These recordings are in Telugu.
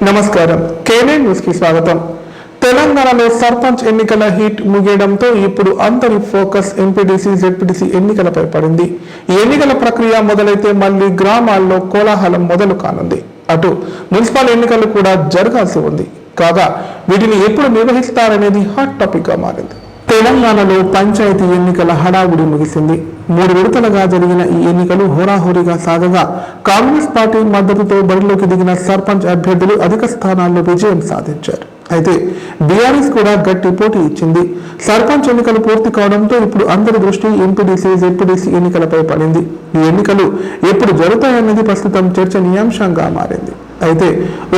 నమస్కారం కేఎన్ఎన్ న్యూస్ కి స్వాగతం. తెలంగాణలో సర్పంచ్ ఎన్నికల హీట్ ముగియడంతో ఇప్పుడు అందరి ఫోకస్ ఎంపీటీసీ జెడ్పీటీసీ ఎన్నికలపై పడింది. ఈ ఎన్నికల ప్రక్రియ మొదలైతే మళ్లీ గ్రామాల్లో కోలాహలం మొదలు కానుంది. అటు మున్సిపల్ ఎన్నికలు కూడా జరగాల్సి ఉంది. కాగా వీటిని ఎప్పుడు నిర్వహిస్తారనేది హాట్ టాపిక్ గా మారింది. తెలంగాణలో పంచాయతీ ఎన్నికల హడావుడి ముగిసింది. 3 విడతలుగా జరిగిన ఈ ఎన్నికలు హోరాహోరీగా సాగగా కాంగ్రెస్ పార్టీ మద్దతుతో బరిలోకి దిగిన సర్పంచ్ అభ్యర్థులు అధిక స్థానాల్లో విజయం సాధించారు. అయితే బీఆర్ఎస్ కూడా గట్టి పోటీ ఇచ్చింది. సర్పంచ్ ఎన్నికలు పూర్తి కావడంతో ఇప్పుడు అందరి దృష్టి ఎంపీటీసీ జెడ్పీటీసీ ఎన్నికలపై పడింది. ఈ ఎన్నికలు ఎప్పుడు జరుగుతాయన్నది ప్రస్తుతం చర్చనీయాంశంగా మారింది. అయితే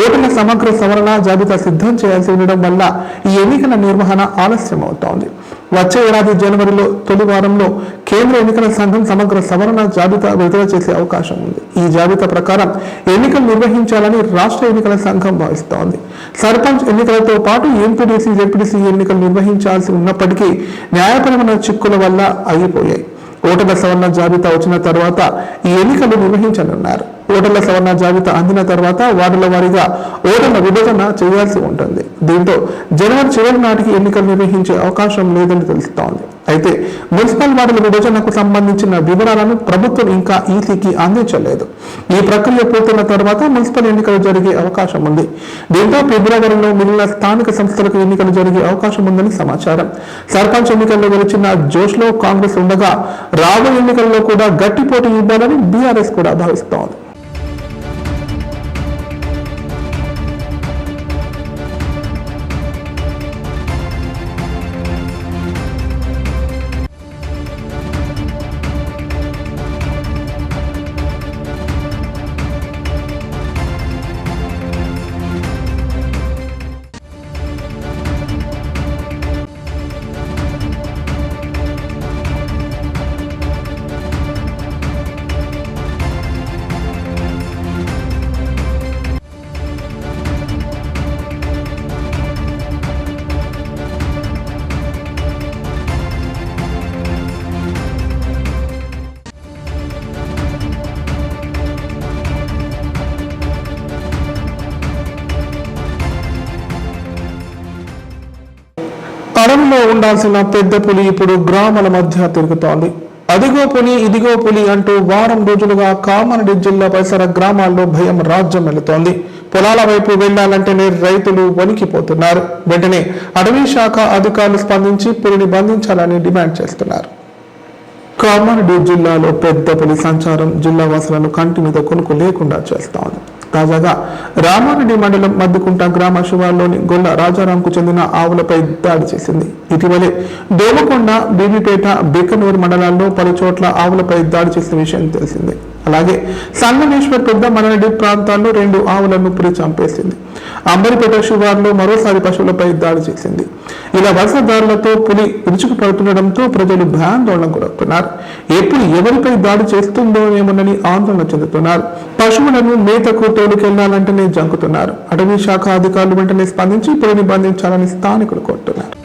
ఓటర్ల సమగ్ర సవరణ జాబితా సిద్ధం చేయాల్సి ఉండడం వల్ల ఈ ఎన్నికల నిర్వహణ ఆలస్యం అవుతోంది. వచ్చే ఏడాది జనవరిలో తొలి వారంలో కేంద్ర ఎన్నికల సంఘం సమగ్ర సవరణ జాబితా విడుదల చేసే అవకాశం ఉంది. ఈ జాబితా ప్రకారం ఎన్నికలు నిర్వహించాలని రాష్ట్ర ఎన్నికల సంఘం భావిస్తోంది. సర్పంచ్ ఎన్నికలతో పాటు ఎంపీటీసీ జెడ్పీటీసీ ఎన్నికలు నిర్వహించాల్సి ఉన్నప్పటికీ న్యాయపరమైన చిక్కుల వల్ల ఆగిపోయాయి. ఓటర్ల సవరణ జాబితా వచ్చిన తర్వాత ఈ ఎన్నికలు నిర్వహించనున్నారు. ఓటర్ల సవరణ జాబితా అందిన తర్వాత వార్డుల వారీగా ఓటర్ల విభజన చేయాల్సి ఉంటుంది. దీంతో జనవరి చివరి నాటికి ఎన్నికలు నిర్వహించే అవకాశం లేదని తెలుస్తోంది. అయితే మున్సిపల్ వార్డుల విభజనకు సంబంధించిన వివరాలను ప్రభుత్వం ఇంకా ఈసీకి అందించలేదు. ఈ ప్రక్రియ పూర్తయిన తర్వాత మున్సిపల్ ఎన్నికలు జరిగే అవకాశం ఉంది. దీంతో ఫిబ్రవరిలో మిగిలిన స్థానిక సంస్థలకు ఎన్నికలు జరిగే అవకాశం ఉందని సమాచారం. సర్పంచ్ ఎన్నికల్లో గెలిచిన జోష్లో కాంగ్రెస్ ఉండగా రాబోయే ఎన్నికల్లో కూడా గట్టి పోటీ ఇవ్వాలని బీఆర్ఎస్ కూడా భావిస్తోంది. అడవిలో ఉండాల్సిన పెద్ద పులి ఇప్పుడు గ్రామాల మధ్య తిరుగుతోంది. అదిగో పులి ఇదిగో పులి అంటూ వారం రోజులుగా కామారెడ్డి జిల్లా పరిసర గ్రామాల్లో భయం రాజ్యం వెళుతోంది. పొలాల వైపు వెళ్లాలంటేనే రైతులు వణికిపోతున్నారు. వెంటనే అటవీ శాఖ అధికారులు స్పందించి పులిని బంధించాలని డిమాండ్ చేస్తున్నారు. కామారెడ్డి జిల్లాలో పెద్ద పులి సంచారం జిల్లా వాసులను కంటి మీద కొనుక్కు లేకుండా చేస్తోంది. తాజాగా రామారెడ్డి మండలం మద్దుకుంట గ్రామ శివార్లోని గొల్ల రాజారాంకు చెందిన ఆవులపై దాడి చేసింది. ఇటీవలే దోమకొండ, బీబీపేట, బిక్కనూరు మండలాల్లో పలు చోట్ల ఆవులపై దాడి చేసిన విషయం తెలిసిందే. అలాగే సంగమేశ్వర్ పెద్ద మనరెడ్డి ప్రాంతాల్లో 2 ఆవులను పులి చంపేసింది. అంబరిపేట శివార్లో మరోసారి పశువులపై దాడి చేసింది. ఇలా వరుస దాడులతో పులి విరుచుకుపడుతుండటంతో ప్రజలు భయాందోళనకు గురవుతున్నారు. ఎప్పుడు ఎవరిపై దాడి చేస్తుందోనేమోనని ఆందోళన చెందుతున్నారు. పశువులను మేతకు తోలుకెళ్లాలంటేనే జంకుతున్నారు. అటవీ శాఖ అధికారులు వెంటనే స్పందించి పులిని బంధించాలని స్థానికులు కోరుతున్నారు.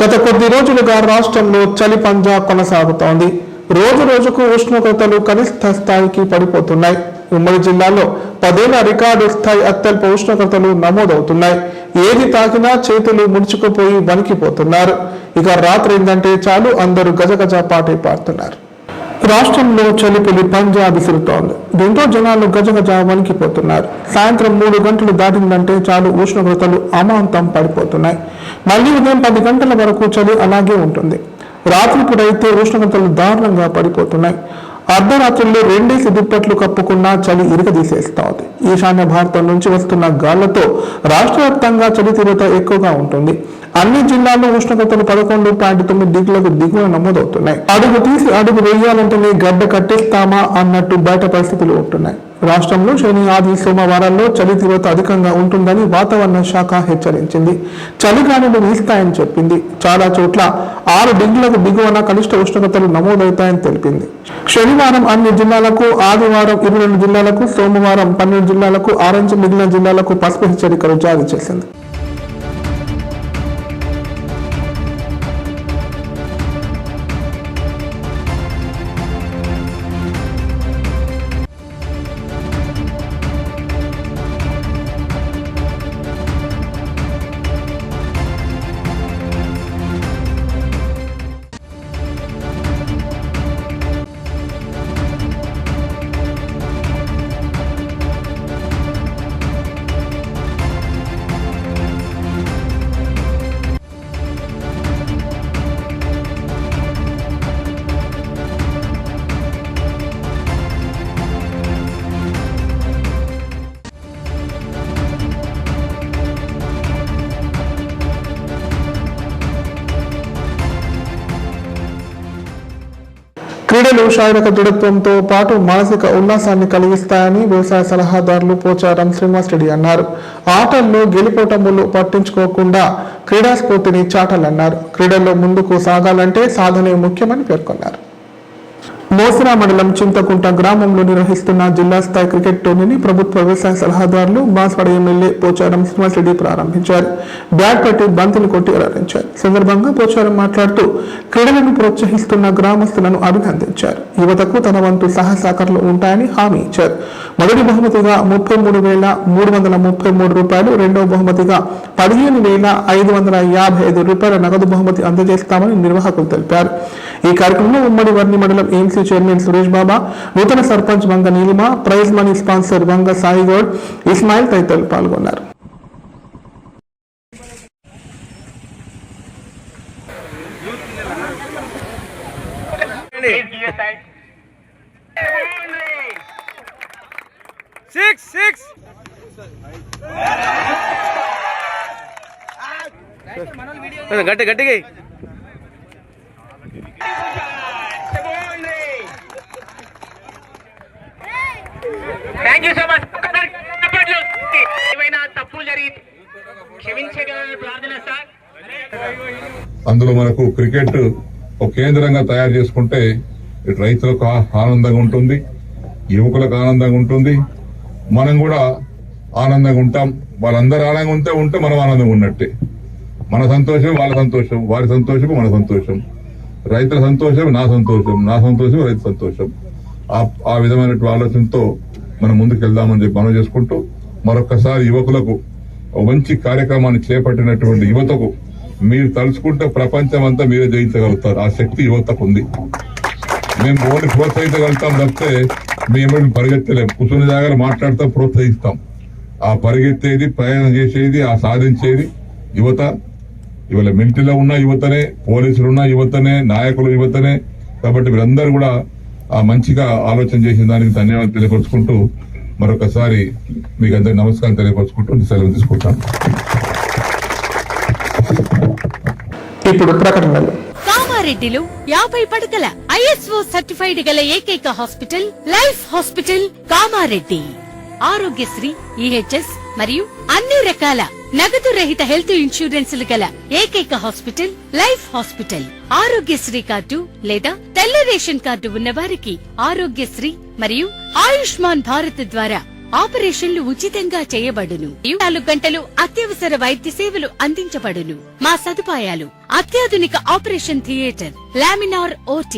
గత కొద్ది రోజులుగా రాష్ట్రంలో చలి పంజా కొనసాగుతోంది. రోజు రోజుకు ఉష్ణోగ్రతలు కనిష్ట స్థాయికి పడిపోతున్నాయి. ఉమ్మడి జిల్లాలో 10 ఏళ్ల రికార్డు స్థాయి అత్యల్ప ఉష్ణోగ్రతలు నమోదవుతున్నాయి. ఏది తాకినా చేతులు ముడుచుకుపోయి వణికిపోతున్నారు. ఇక రాత్రి ఏంటంటే చాలు అందరూ గజగజ పాటే పాడుతున్నారు. రాష్ట్రంలో చలిపులి పంజా విసురుతోంది. దీంతో జనాలు గజగజ వణికిపోతున్నారు. సాయంత్రం 3 గంటలు దాటిందంటే చాలు ఉష్ణోగ్రతలు అమాంతం పడిపోతున్నాయి. మళ్లీ ఉదయం 10 గంటల వరకు చలి అలాగే ఉంటుంది. రాత్రిపూటైతే ఉష్ణోగ్రతలు దారుణంగా పడిపోతున్నాయి. అర్ధరాత్రుల్లో 2 దుప్పట్లు కప్పుకున్నా చలి ఇరగదీసేస్తోంది. ఈశాన్య భారతం నుంచి వస్తున్న గాళ్లతో రాష్ట్ర వ్యాప్తంగా చలి తీవ్రత ఎక్కువగా ఉంటుంది. అన్ని జిల్లాల్లో ఉష్ణోగ్రతలు 11.9 డిగ్రీలకు దిగువన నమోదవుతున్నాయి. అడుగు తీసి అడుగు వేయాలంటేనే గడ్డ కట్టేస్తామా అన్నట్టు బయట పరిస్థితులు ఉంటున్నాయి. రాష్ట్రంలో శని, ఆది, సోమవారాల్లో చలి తీవ్రత అధికంగా ఉంటుందని వాతావరణ శాఖ హెచ్చరించింది. చలిగాలులు వీస్తాయని చెప్పింది. చాలా చోట్ల 6 డిగ్రీలకు దిగువన కనిష్ట ఉష్ణోగ్రతలు నమోదవుతాయని తెలిపింది. శనివారం అన్ని జిల్లాలకు, ఆదివారం 22 జిల్లాలకు, సోమవారం 12 జిల్లాలకు ఆరెంజ్, మిగిలిన జిల్లాలకు పసుపు హెచ్చరికలు జారీ చేసింది. క్రీడలు శారీరక దృఢత్వంతో పాటు మానసిక ఉల్లాసాన్ని కలిగిస్తాయని వ్యవసాయ సలహాదారులు పోచారం శ్రీనివాస్ రెడ్డి అన్నారు. ఆటల్లో గెలుపోటములు పట్టించుకోకుండా క్రీడాస్ఫూర్తిని చాటాలన్నారు. క్రీడల్లో ముందుకు సాగాలంటే సాధనే ముఖ్యమని పేర్కొన్నారు. మోసిరా మండలం చింతకుంట గ్రామంలో నిర్వహిస్తున్న జిల్లా స్థాయి క్రికెట్ టోర్నీని ప్రభుత్వ వ్యవసాయ సలహాదారులు బాన్స్వాడ ఎమ్మెల్యే పోచారం శ్రీనివాస్ రెడ్డి ప్రారంభించారు. బ్యాట్ పట్టి బంతులు కొట్టి అలరించారు. సందర్భంగా పోచారం మాట్లాడుతూ క్రీడలను ప్రోత్సహిస్తున్న గ్రామస్తులను అభినందించారు. యువతకు తన వంతు సహకారాలు ఉంటాయని హామీ ఇచ్చారు. మొదటి బహుమతిగా 33,333 రూపాయలు, రెండవ బహుమతిగా 15,555 రూపాయల నగదు బహుమతి అందజేస్తామని నిర్వాహకులు తెలిపారు. ఈ కార్యక్రమంలో ఉమ్మడి వర్ని మండలం ఏఎంసీ చైర్మన్ సురేష్ బాబా, నూతన సర్పంచ్ వంగ నీలిమ, ప్రైజ్ మనీ స్పాన్సర్ వంగ సాయిగౌడ్, ఇస్మాయిల్ తదితరులు పాల్గొన్నారు. గట్టిగా థ్యాంక్ యూ సో మచ్. ఏమైనా తప్పులు జరిగి క్షమించగలని ప్రార్థన సార్. అందులో మనకు క్రికెట్ ఒక కేంద్రంగా తయారు చేసుకుంటే ఇటు రైతులకు ఆనందంగా ఉంటుంది, యువకులకు ఆనందంగా ఉంటుంది, మనం కూడా ఆనందంగా ఉంటాం. వాళ్ళందరూ ఆనందంగా ఉంటే మనం ఆనందంగా ఉన్నట్టే. మన సంతోషం వాళ్ళ సంతోషం, వారి సంతోషం మన సంతోషం, రైతుల సంతోషం నా సంతోషం, నా సంతోషం రైతు సంతోషం. ఆ విధమైనటువంటి ఆలోచనతో మనం ముందుకు వెళ్దామని చెప్పి మనం చేసుకుంటూ మరొకసారి యువకులకు మంచి కార్యక్రమాన్ని చేపట్టినటువంటి యువతకు మీరు తలుచుకుంటే ప్రపంచం అంతా మీరే జయించగలుగుతారు. ఆ శక్తి యువతకు ఉంది. మేము ఓన్లీ ప్రోత్సహించగలుగుతాం తప్పితే మేము పరిగెత్తలేం. కూర్చుని జాగాలు మాట్లాడుతూ ప్రోత్సహిస్తాం. ఆ పరిగెత్తేది, ప్రయాణం చేసేది, ఆ సాధించేది యువత. ఇవాళ మిలిటరీలో ఉన్న యువతనే, పోలీసులు ఉన్న యువతనే, నాయకులు యువతనే. కాబట్టి వీరందరూ కూడా ఆ మంచిగా ఆలోచన చేసిన దానికి ధన్యవాదాలు తెలియపరుచుకుంటూ మరొకసారి మీకు అందరికి నమస్కారం తెలియపరుచుకుంటూ సెలవు తీసుకుంటాను. ఇప్పుడు ప్రకటనలు. కామారెడ్డిలో 50 పడకల ISO సర్టిఫైడ్ గల ఏకైక hospital life hospital Kamareddy. Aarogyasri, EHS మరియు అన్ని రకాల నగదు రహిత హెల్త్ ఇన్సూరెన్సులు గల ఏకైక hospital life hospital. Aarogyasri card లేదా తెల్ల రేషన్ కార్డు ఉన్న వారికి ఆరోగ్యశ్రీ మరియు ఆయుష్మాన్ భారత్ ద్వారా ఆపరేషన్లు ఉచితంగా చేయబడును. 24 గంటలు అత్యవసర వైద్య సేవలు అందించబడును. మా సదుపాయాలు: అత్యాధునిక operation theatre, laminar OT,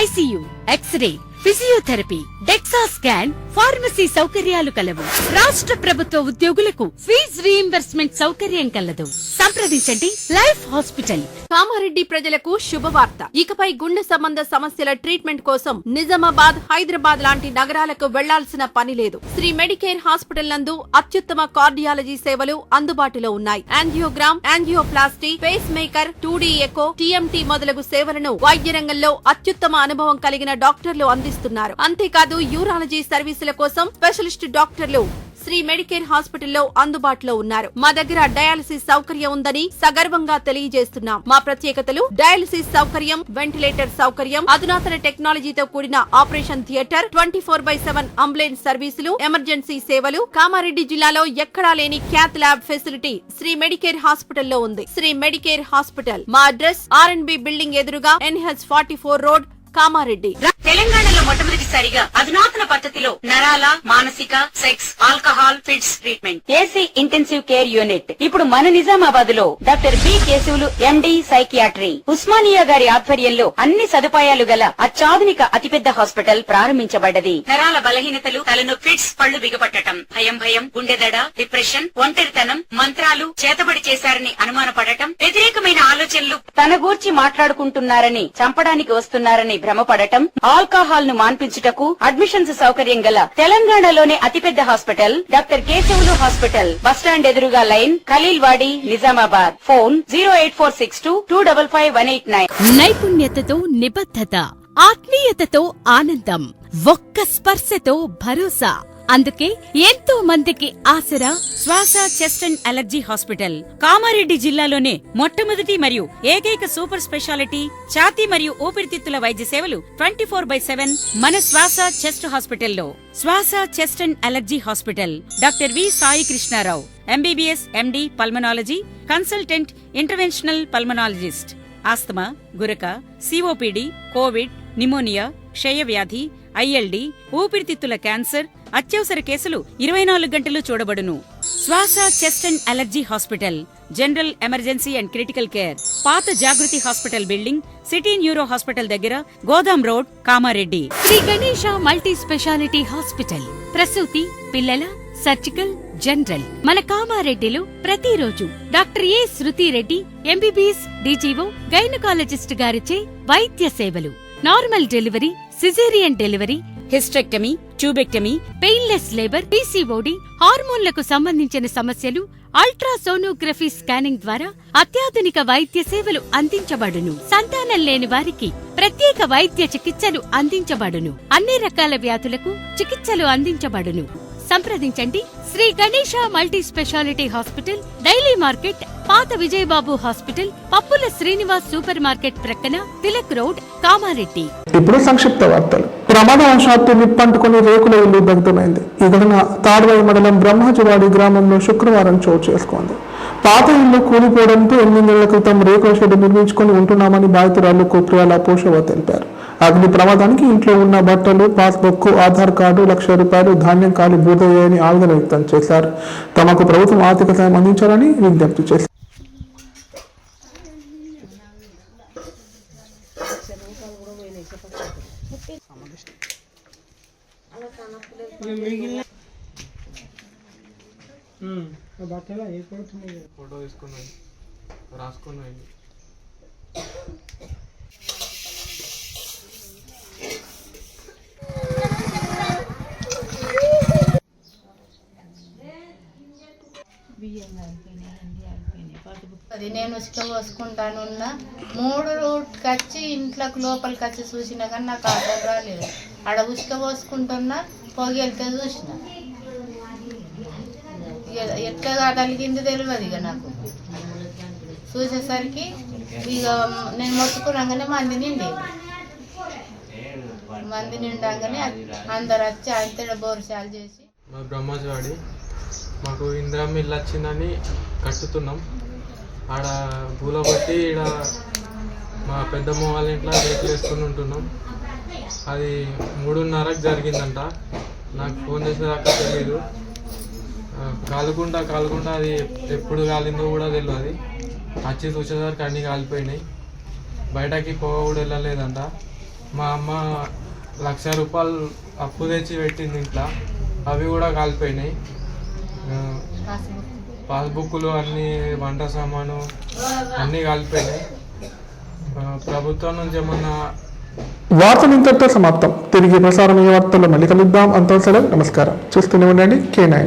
ICU, x-ray, physiotherapy, DEXA scan, pharmacy సౌకర్యాలు కలవు. రాష్ట్ర ప్రభుత్వ ఉద్యోగులకు ఫీజు రీయింబర్స్మెంట్ సౌకర్యం కలదు. సంప్రదించండి లైఫ్ హాస్పిటల్. కామారెడ్డి ప్రజలకు శుభవార్త. ఇకపై గుండె సంబంధ సమస్యల ట్రీట్మెంట్ కోసం నిజామాబాద్, హైదరాబాద్ లాంటి నగరాలకు వెళ్లాల్సిన పని లేదు. శ్రీ మెడికేర్ హాస్పిటల్ నందు అత్యుత్తమ కార్డియాలజీ సేవలు అందుబాటులో ఉన్నాయి. Angiogram, angioplasty, pacemaker, 2D echo, TMT మొదలగు సేవలను వైద్య రంగంలో అత్యుత్తమ అనుభవం కలిగిన డాక్టర్లు అందిస్తున్నారు. అంతేకాదు యూరాలజీ సర్వీసుల కోసం స్పెషలిస్ట్ డాక్టర్లు శ్రీ మెడికేర్ హాస్పిటల్లో అందుబాటులో ఉన్నారు. మా దగ్గర డయాలసిస్ సౌకర్యం ఉందని సగర్వంగా తెలియజేస్తున్నాం. మా ప్రత్యేకతలు డయాలసిస్ సౌకర్యం, వెంటిలేటర్ సౌకర్యం, అధునాతన టెక్నాలజీతో కూడిన ఆపరేషన్ థియేటర్, 24/7 అంబులెన్స్ సర్వీసులు, ఎమర్జెన్సీ సేవలు. కామారెడ్డి జిల్లాలో ఎక్కడా లేని cath lab facility Sri Medicare హాస్పిటల్లో ఉంది. శ్రీ మెడికేర్ హాస్పిటల్ మా అడ్రస్ R&B బిల్డింగ్ ఎదురుగా NH44 రోడ్, కామారెడ్డి. తెలంగాణలో మొట్టమొదటిసారిగా అధునాతన పద్ధతిలో నరాల, మానసిక, sex, alcohol, fits treatment, AC intensive care unit ఇప్పుడు మన నిజామాబాద్ లో doctor B Keshavulu MD psychiatry, Osmania గారి ఆధ్వర్యంలో అన్ని సదుపాయాలు గల అత్యాధునిక అతిపెద్ద హాస్పిటల్ ప్రారంభించబడ్డది. నరాల బలహీనతలు, తలనొప్పి, ఫిట్స్, పళ్లు బిగపట్టడం, భయం, గుండెదడ, డిప్రెషన్, ఒంటరితనం, మంత్రాలు చేతబడి చేశారని అనుమానపడటం, వ్యతిరేకమైన ఆలోచనలు, తన గూర్చి మాట్లాడుకుంటున్నారని, చంపడానికి వస్తున్నారని భ్రమపడటం, ఆల్కహాల్ ను మాన్పించుటకు అడ్మిషన్స్ సౌకర్యం గల తెలంగాణలోనే అతిపెద్ద hospital doctor Keshavulu hospital, bus stand ఎదురుగా లైన్, ఖలీల్వాడి, నిజామాబాద్. ఫోన్ 08462255189. నైపుణ్యతతో నిబద్ధత, ఆత్మీయతతో ఆనందం, ఒక్క స్పర్శతో భరోసా. అందుకే ఎంతో మందికి ఆసరా శ్వాస chest and allergy hospital. Kamareddy జిల్లాలోనే మొట్టమొదటి మరియు ఏకైక సూపర్ స్పెషాలిటీ ఛాతీ మరియు ఊపిరితిత్తుల వైద్య సేవలు 24/7 మన శ్వాస చెస్ట్ హాస్పిటల్లో. Swasa chest and allergy hospital doctor V Sai Krishnarao, MBBS MD pulmonology, consultant interventional pulmonologist. Asthma, గురక, COPD, కోవిడ్, నిమోనియా, క్షయవ్యాధి, ILD, ఊపిరితిత్తుల క్యాన్సర్, అత్యవసర కేసులు 24 గంటలు చూడబడును. Swasa chest and allergy hospital, general emergency and critical care, పాత Jagruti hospital building, city neuro hospital దగ్గర, గోదాం road, Kamareddy. Shri Ganesha multi speciality hospital, ప్రసూతి, పిల్లల, సర్జికల్, జనరల్. మన కామారెడ్డిలో ప్రతిరోజు doctor A Shruti Reddy MBBS DGO gynaecologist గారిచే వైద్య సేవలు. Normal delivery, caesarean delivery, hysterectomy, tubectomy, painless labour, PCOD, హార్మోన్లకు సంబంధించిన సమస్యలు, అల్ట్రాసోనోగ్రఫీ స్కానింగ్ ద్వారా అత్యాధునిక వైద్య సేవలు అందించబడును. సంతానం లేని వారికి ప్రత్యేక వైద్య చికిత్సలు అందించబడును. అన్ని రకాల వ్యాధులకు చికిత్సలు అందించబడును. సంప్రదించండి Sri Ganesha multi speciality hospital, daily market, పాత విజయబాబు హాస్పిటల్, పప్పుల శ్రీనివాస్ సూపర్ మార్కెట్ ప్రక్కన, తిలక్ రోడ్, కామారెడ్డి. ఇప్పుడు సంక్షిప్త వార్తలు. ప్రమాదవశాత్తు నిప్పంటుకుని రేకుల ఇల్లు దగ్ధమైంది. ఈ ఘటన తాడ్వాయి మండలం బ్రహ్మజవాడి గ్రామంలో శుక్రవారం చోటు చేసుకుంది. పాత ఇల్లు కూలిపోవడంతో 8 నెలల క్రితం రేకుల షెడ్ నిర్మించుకుని ఉంటున్నామని బాధితురాలు కుప్రియాల పోషవ తెలిపారు. అగ్ని ప్రమాదానికి ఇంట్లో ఉన్న బట్టలు, పాస్బుక్, ఆధార్ కార్డు, ₹1,00,000 ధాన్యం కాలి బూడిదయ్యాయని ఆవేదన వ్యక్తం చేశారు. తమకు ప్రభుత్వం ఆర్థిక సాయం అందించాలని విజ్ఞప్తి చేశారు. ఫోటో తీసుకున్నాను, రాసుకున్నాను. అది నేను ఉసుక పోసుకుంటానున్నా 3 రూట్కి వచ్చి ఇంట్లోకి లోపలికి వచ్చి చూసినా కానీ నాకు ఆర్డర్ రాలేదు. ఆడ ఉసుక పోసుకుంటున్నా, పొగి వెళ్తే చూసిన. ఎట్లా కలిగింది తెలియదు. ఇక నాకు చూసేసరికి ఇక నేను మొత్తుకున్నాగానే మంది నిండాగానే అందరు వచ్చి అంతేడ బోర్షాలు చేసి. మా బ్రహ్మజవాడి మాకు ఇందిరమ్మ ఇల్లు వచ్చిందని కట్టుతున్నాం. ఆడ పూల కొట్టి ఈడ మా పెద్దమ్మ వాళ్ళ ఇంట్లో రేట్లు వేసుకుని ఉంటున్నాం. అది 3:30కి జరిగిందంట. నాకు ఫోన్ చేసేదాకా తెలియదు. కాలుకుంటా అది ఎప్పుడు కాలిందో కూడా తెలియదు. వచ్చి చూసేసరికి అన్నీ కాలిపోయినాయి. బయటకి పోవ కూడా వెళ్ళలేదంట. మా అమ్మ ₹1,00,000 అప్పు తెచ్చి పెట్టింది ఇంట్లో, అవి కూడా కాలిపోయినాయి. పాస్బుక్లు అన్నీ, వంట సామాను అన్నీ కాలిపోయినాయి. ప్రభుత్వం నుంచి ఏమన్నా. వార్తలు ఇంతటితో సమాప్తం. తిరిగి ప్రసారం ఈ వార్తల్లో మళ్ళీ కలుద్దాం. అంతా సెలవు. నమస్కారం. చూస్తూనే ఉండండి K9.